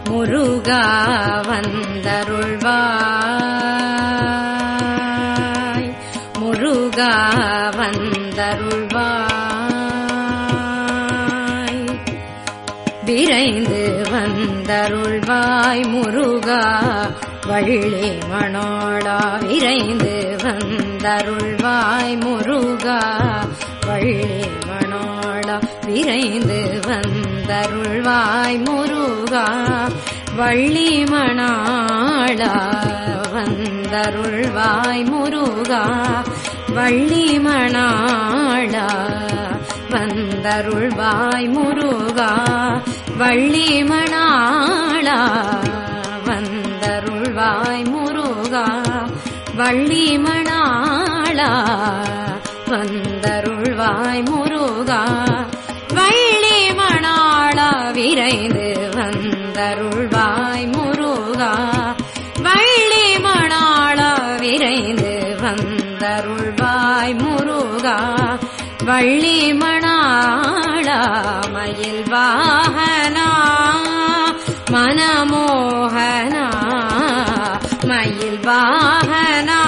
முருகா வந்தருள்வாய் முருகா வந்தருள்வாய் விரைந்து வந்தருள்வாய் முருகா வள்ளி மணோளா விரைந்து வந்தருள்வாய் முருகா வள்ளி மணோளா விரைந்து வந்தருள்வாய் முருகா வள்ளி மணாளா வந்தருள்வாய் முருகா வள்ளி மணாளா வந்தருள்வாய் முருகா வள்ளி மணாளா வந்தருள்வாய் முருகா வள்ளி மணாளா வந்தருள்வாய் முருகா வள்ளி மணாளா விரைந்து வந்தருள்வாய் முருகா வள்ளி மணாளா விரைந்து வந்தருள்வாய் முருகா வள்ளி மணாளா மயில் வாகனா மனமோகனா மயில் வாகனா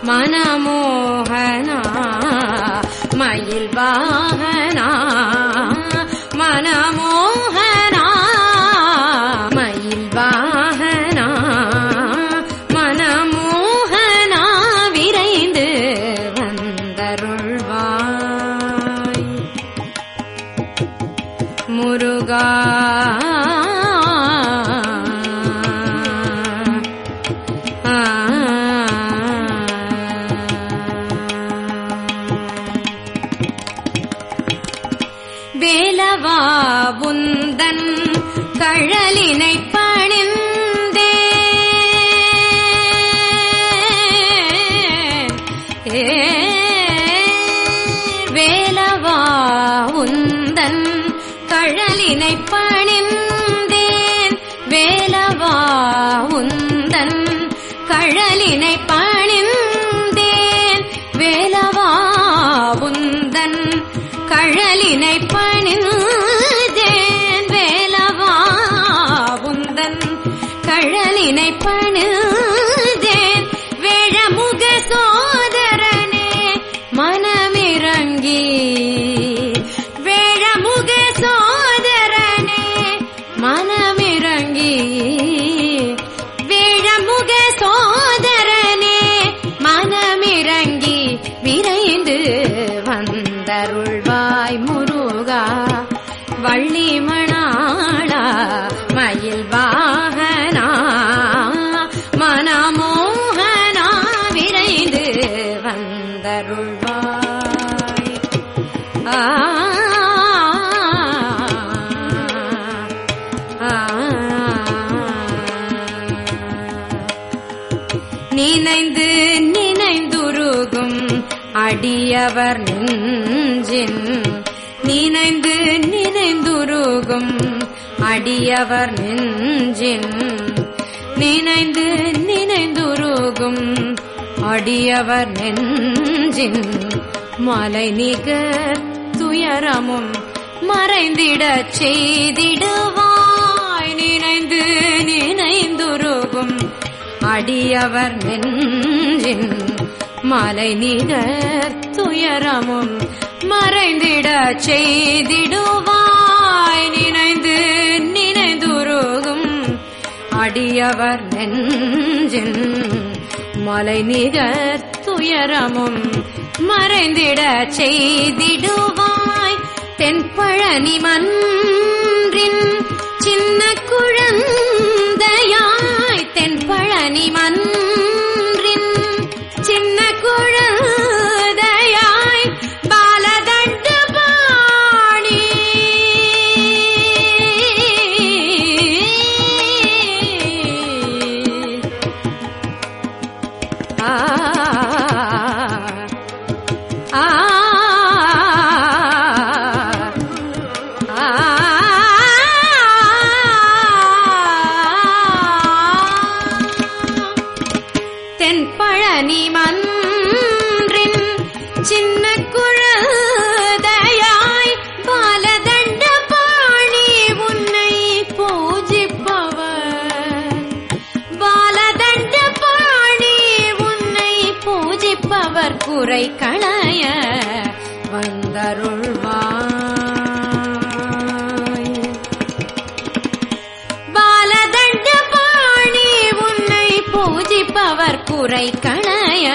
மனமோகனா மயில் வாகனா மனமோகனா மயில் வாகனா மனமோகனா விரைந்து வந்தருள்வாய் முருகா வேலவா உந்தன் கழலினை பணிந்தே வேலவா உந்தன் கழலினை பணிந்தேன் வேலவா உந்தன் கழலினை பணிந்தேன் வேலவா உந்தன் கழலினை பணிந்தேன் வேலவா உந்தன் கழலினை பணிந்தேன் வேழமுக சோதரனே மனமிரங்கி வேழமுக சோதரனே மனமிரங்கி வேழமுக சோதரனே மனமிரங்கி விரைந்து வந்தருள்வாய் முருகா வள்ளி மணாளா மயில் வாகனா மனமோகனா விரைந்து வந்தருள்வாய் நினைந்து நினைந்துருகும் அடியவர் நெஞ்சின் நினைந்து நினைந்துருகும் அடியவர் நெஞ்சின் நினைந்து நினைந்துருகும் அடியவர் நெஞ்சின் மலை நிகர் துயரமும் மறைந்திடச் செய்திடுவாய் நினைந்து நினைந்துருகும் அடியவர் நெஞ்சின் மலை நிகர் துயரமும் மறைந்திடச் செய்திடுவாய் நினைந்து நினைந்துருகும் அடியவர் நெஞ்சின் மலை நிகர் துயரமும் மறைந்திடச் செய்திடுவாய் தென்பழனி மன்றின் சின்ன குழந்தையாய் தென்பழனி மன்றின் சின்ன குழந்தையாய் பாலதண்டு பாணி குறை களைய வந்தருள்வாய். பாலதண்ட பாணி உன்னை பூஜிப்பவர் குறை களைய